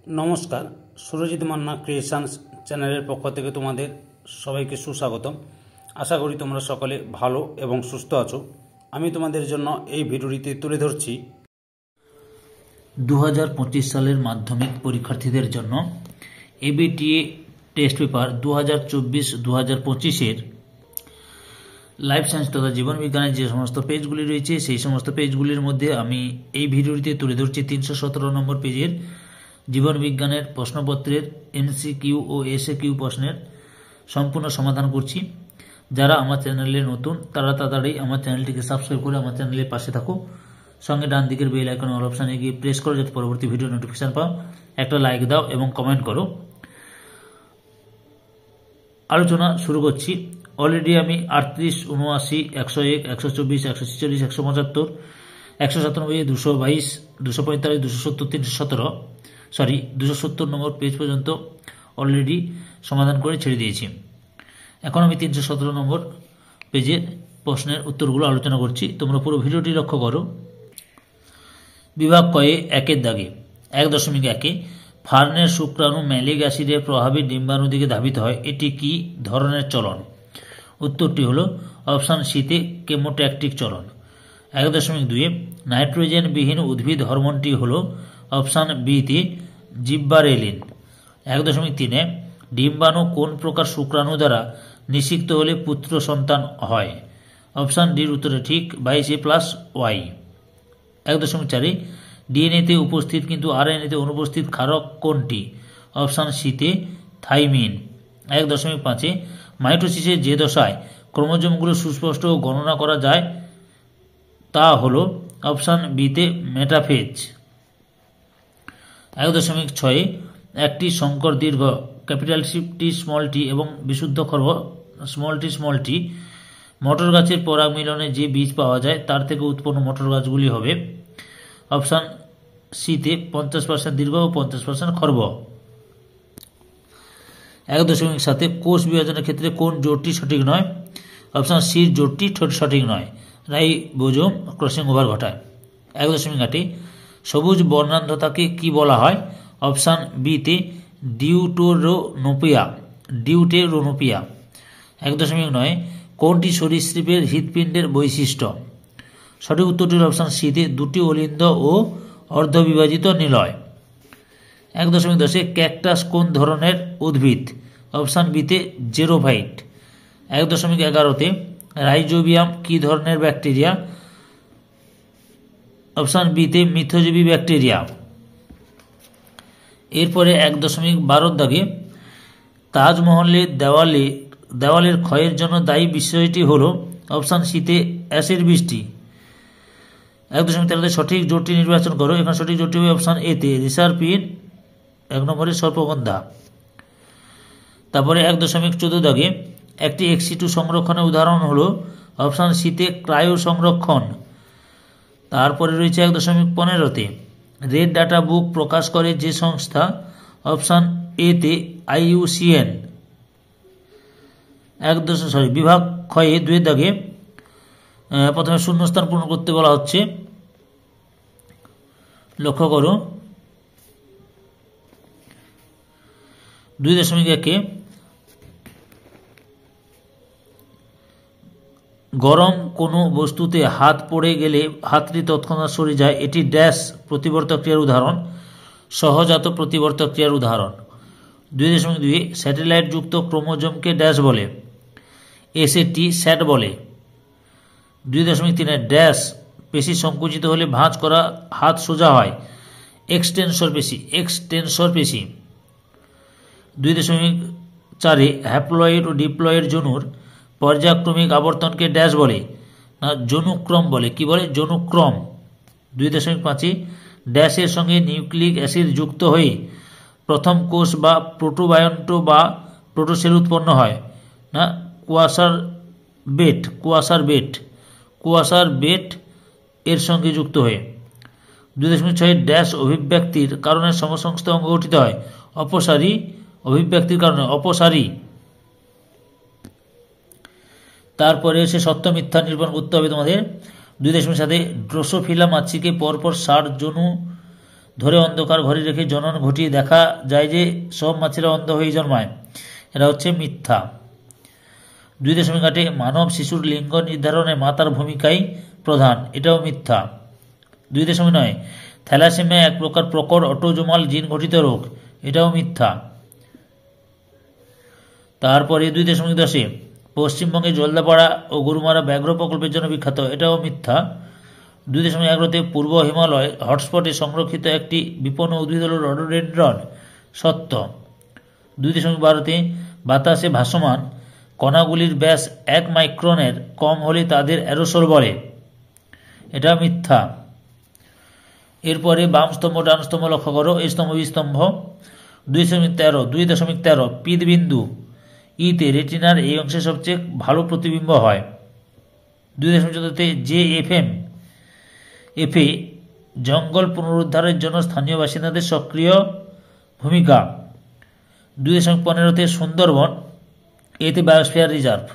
নমস্কার, সুরজিৎ মান্না ক্রিয়েশনস চ্যানেলের পক্ষ থেকে তোমাদের সবাইকে সুস্বাগতম। আশা করি তোমরা সকলে ভালো এবং সুস্থ আছো। আমি তোমাদের জন্য এই ভিডিওটিতে তুলে ধরছি 2025 সালের মাধ্যমিক পরীক্ষার্থীদের জন্য এবিটিএ টেস্ট পেপার 2024-2025-এর লাইফ সায়েন্স তথা জীবন বিজ্ঞানের যে সমস্ত পেজগুলি রয়েছে সেই সমস্ত পেজগুলির মধ্যে আমি এই ভিডিওটিতে তুলে ধরছি 317 নম্বর পেজের জীবন বিজ্ঞানের প্রশ্নপত্রের এমসিকিউ ও এসএকিউ প্রশ্নের সম্পূর্ণ সমাধান করছি। যারা আমার চ্যানেলে নতুন তারা তাড়াতাড়ি আমার চ্যানেলটিকে সাবস্ক্রাইব করে আমার চ্যানেলের পাশে থাকো। সঙ্গে ডান দিকের বেল আইকন অল অপশানে গিয়ে প্রেস করো যাতে পরবর্তী ভিডিও নোটিফিকেশন পাও। একটা লাইক দাও এবং কমেন্ট করো। আলোচনা শুরু করছি। অলরেডি আমি 38, 79, 101, 124, 146, 175, 197, 222, 245, 270, 270 নম্বর পেজ পর্যন্ত অলরেডি সমাধান করে ছেড়ে দিয়েছি। এখন আমি 317 নম্বর পেজের প্রশ্নের উত্তরগুলো আলোচনা করছি। তোমরা পুরো ভিডিওটি লক্ষ্য করো। বিভাগ কয়ে 1-এর দাগে 1.1-এ ফার্নের শুক্রাণু ম্যালিক অ্যাসিডের প্রভাবে ডিম্বাণু দিকে ধাবিত হয়, এটি কি ধরনের চলন? উত্তরটি হলো অপশান সিতে কেমোট্যাকটিক চলন। 1.2-এ নাইট্রোজেন বিহীন উদ্ভিদ হরমোনটি হলো অপশান বিতে জিব্বারেলিন। 1.3-এ ডিম্বাণু কোন প্রকার শুক্রাণু দ্বারা নিষিক্ত হলে পুত্র সন্তান হয়? অপশান ডির উত্তরে ঠিক 22A+Y। 1.4-এ ডিএনএতে উপস্থিত কিন্তু আরএনএতে অনুপস্থিত ক্ষারক কোনটি? অপশান সিতে থাইমিন। 1.5-এ মাইটোসিসের যে দশায় ক্রোমোজোমগুলো সুস্পষ্ট গণনা করা যায় তা হল অপশান বিতে মেটাফেজ। 1.6-এ একটি সংকর দীর্ঘ ক্যাপিটাল টি স্মল টি এবং বিশুদ্ধ খর্ব স্মল টি মটর গাছের পরাগ মিলনে যে বীজ পাওয়া যায় তার থেকে উৎপন্ন মটর গাছগুলি হবে অপশান সিতে 50% দীর্ঘ ও 50% খর্ব। 1.7-এ কোষ বিভাজনের ক্ষেত্রে কোন জোটটি সঠিক নয়? অপশান সির জোটটি সঠিক নয়, রাইবোজোম ক্রসিং ওভার ঘটায়। 1.8-এ সবুজ বর্ণান্ধতাকে কি বলা হয়? অপশান বিতে ডিউটেরোনোপিয়া। 1.9-এ কোনটি সরীসৃপের হৃৎপিণ্ডের বৈশিষ্ট্য? সঠিক উত্তরটি অপশান সিতে দুটি অলিন্দ ও অর্ধবিভাজিত নিলয়। 1.10-এ ক্যাকটাস কোন ধরনের উদ্ভিদ? অপশান বিতে জেরোফাইট। 1.11-তে রাইজোবিয়াম কি ধরনের ব্যাকটেরিয়া? অপশান বিতে মিথজীবী ব্যাকটেরিয়া। এরপরে 1.12-র দাগে তাজমহলের দেওয়ালের ক্ষয়ের জন্য দায়ী বিষয়টি হল অপশান সিতে অ্যাসিড বৃষ্টি। 1.13-তে সঠিক জোটটি নির্বাচন করো। এখানে সঠিক জোটটি হবে অপশান এতে রিসারপিন, 1 নম্বরে সর্পগন্ধা। তারপরে 1.14 দাগে একটি এক্সিটু সংরক্ষণের উদাহরণ হলো অপশান সিতে ক্রায়ো সংরক্ষণ। তারপরে রয়েছে 1.15-তে রেড ডাটা বুক প্রকাশ করে যে সংস্থা? অপশান এতে IUCN। বিভাগ ক্ষয়ে 2-এর দাগে প্রথমে শূন্যস্থান পূরণ করতে বলা হচ্ছে। লক্ষ্য করো 2.1-এ গরম কোনো বস্তুতে হাত পড়ে গেলে হাতটি তৎক্ষণাৎ সরে যায়, এটি ড্যাশ প্রতিবর্তক ক্রিয়ার উদাহরণ? সহজাত প্রতিবর্তক ক্রিয়ার উদাহরণ। 2.2-এ স্যাটেলাইট যুক্ত ক্রোমোজোমকে ড্যাশ বলে? এসএটি স্যাট বলে। 2.3-এ ড্যাশ পেশি সংকুচিত হলে ভাঁজ করা হাত সোজা হয়? এক্সটেনসর পেশি। 2.4-এ হ্যাপ্লয়েড ও ডিপ্লয়েড যনুর পর্যায়ক্রমিক আবর্তনকে ড্যাশ বলে? না যনুক্রম বলে। কি বলে? যনুক্রম। 2.5-এ ড্যাশের সঙ্গে নিউক্লিক অ্যাসিড যুক্ত হয়ে প্রথম কোষ বা প্রোটোবায়ন্ট বা প্রোটোসেল উৎপন্ন হয়? না কুয়াসার বেট এর সঙ্গে যুক্ত হয়ে। 2.6-এ ড্যাশ অভিব্যক্তির কারণে সমসংস্থ অঙ্গ গঠিত হয়? অপসারী অভিব্যক্তির কারণে অপসারী। তারপরে সে সত্য মিথ্যা নির্মাণ করতে হবে তোমাদের। 2.7-এ ড্রোসোফিলা মাছিকে পরপর 60 যৌন ধরে অন্ধকার ঘরে রেখে জনন ঘটিয়ে দেখা যায় যে সব মাছেরা অন্ধ হয়ে জন্মায়, এটা হচ্ছে মিথ্যা। 2.8 মানব শিশুর লিঙ্গ নির্ধারণে মাতার ভূমিকাই প্রধান, এটাও মিথ্যা। 2.9 থ্যালাসেমিয়া এক প্রকার প্রকট অটোজোমাল জিন ঘটিত রোগ, এটাও মিথ্যা। তারপরে 2.10 পশ্চিমবঙ্গে জলদাপাড়া ও গরুমারা ব্যাঘ্র প্রকল্পের জন্য বিখ্যাত, এটাও মিথ্যা। 2.11 পূর্ব হিমালয় হটস্পটে সংরক্ষিত একটি বিপন্ন উদ্ভিদ হল রডোডেনড্রন, সত্য। 2.12 বাতাসে ভাসমান কণাগুলির ব্যাস 1 মাইক্রনের কম হলে তাদের অ্যারোসোল বলে, এটা মিথ্যা। এরপরে বাম স্তম্ভ ডান স্তম্ভ লক্ষ্য করো, এই স্তম্ভ বিস্তম্ভ। 2.13 পিতবিন্দু ইতে রেটিনার এই অংশে সবচেয়ে ভালো প্রতিবিম্ব হয়। 2.14 JFM এফে জঙ্গল পুনরুদ্ধারের জন্য স্থানীয় বাসিন্দাদের সক্রিয় ভূমিকা। 2.15 সুন্দরবন এতে বায়োস্ফিয়ার রিজার্ভ।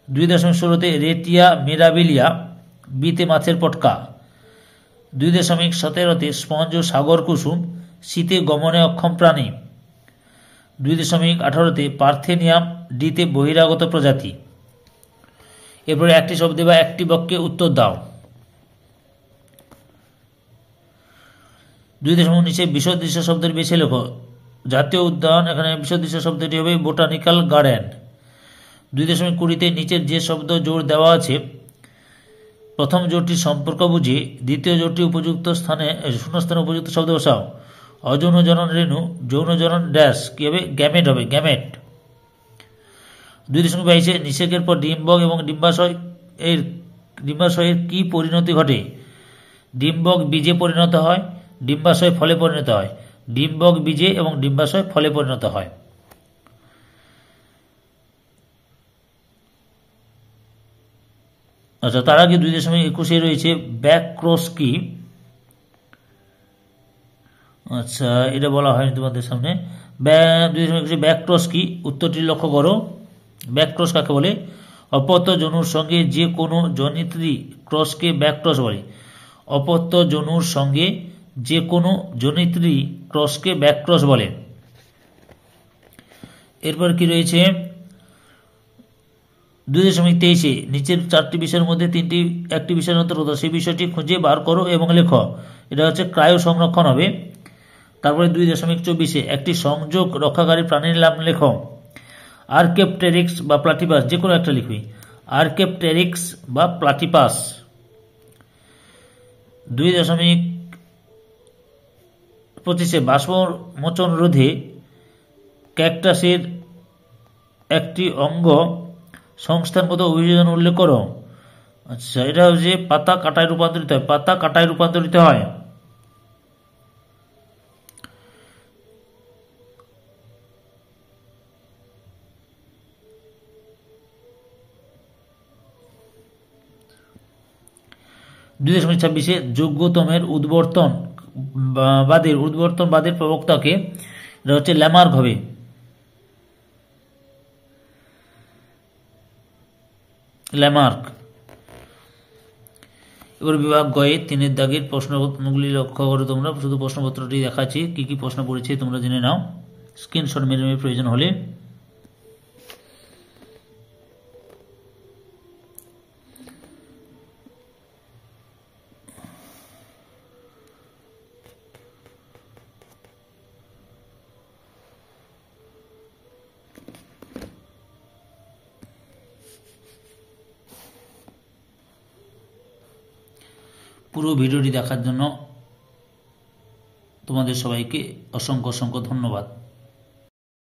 2.16 রেটিয়া মিরাবিলিয়া বিতে মাছের পটকা। 2.17 স্পঞ্জ ও সাগর কুসুম শীতে গমনে অক্ষম প্রাণী। 2.18 পার্থেনিয়াম ডিতে বহিরাগত প্রজাতি। এরপরে একটি শব্দে বা একটি বাক্যে উত্তর দাও। 2.19 বিসদৃশ্য শব্দের বেছে লেখো। জাতীয় উদ্যান, এখানে বিসদৃশ্য শব্দটি হবে বোটানিক্যাল গার্ডেন। 2.20 নিচের যে শব্দ জোর দেওয়া আছে প্রথম জোরটির সম্পর্ক বুঝে দ্বিতীয় জোরটি উপযুক্ত স্থানে শূন্যস্থানে উপযুক্ত শব্দ বসাও। অযৌন জনন রেণু, যৌন জনন ড্যাশ কি হবে, গ্যামেট হবে, গ্যামেট। 2.22 নিষেকের পর ডিম্বক এবং ডিম্বাশয়ের কি পরিণতি ঘটে? ডিম্বক বীজে পরিণত হয়, ডিম্বাশয় ফলে পরিণত হয়। ডিম্বক বীজে এবং ডিম্বাশয় ফলে পরিণত হয়। আচ্ছা, তার আগে 2.21 রয়েছে ব্যাকক্রস কি? আচ্ছা, এটা বলা হয়নি তোমাদের সামনে। 2.21 ব্যাকক্রস কি? উত্তরটি লক্ষ্য করো। ব্যাকক্রস কাকে বলে? অপত্য জনুর সঙ্গে যে কোনো জনিত্রী ক্রসকে ব্যাকক্রস বলে। অপত্য জনুর সঙ্গে যে কোনো জনিত্রী ক্রসকে ব্যাকক্রস বলে। এরপর কি রয়েছে 2.23 নিচের 4টি বিষয়ের মধ্যে একটি বিষয়ের অন্তর্গত, সেই বিষয়টি খুঁজে বার করো এবং লেখো। এটা হচ্ছে ক্রায়ো সংরক্ষণ হবে। তারপরে 2.24 একটি সংযোগ রক্ষাকারী প্রাণীর নাম লেখো। আর্কেপটেরিক্স বা প্লাটিপাস, যে কোনো একটা লিখবি। আর্কেপটেরিক্স বা প্লাটিপাস। 2.25 বাষ্পমোচন রোধে ক্যাকটাসের একটি অঙ্গ সংস্থানগত অভিযোজন উল্লেখ করো। আচ্ছা, এটা হচ্ছে পাতা কাটায় রূপান্তরিত হয়। পাতা কাটায় রূপান্তরিত হয়। যোগ্যতমের উদ্বর্তনবাদের প্রবক্তাকে, এটা হচ্ছে ল্যামার্ক হবে। ল্যামার্ক। এবার বিভাগ গয়ে 3 দাগের প্রশ্নগুলি লক্ষ্য করো তোমরা। শুধু প্রশ্নপত্রটি দেখাচ্ছি, কি কি প্রশ্ন পড়েছে তোমরা জেনে নাও স্ক্রিনশট মেরে প্রয়োজন হলে। পুরো ভিডিওটি দেখার জন্য তোমাদের সবাইকে অসংখ্য অসংখ্য ধন্যবাদ।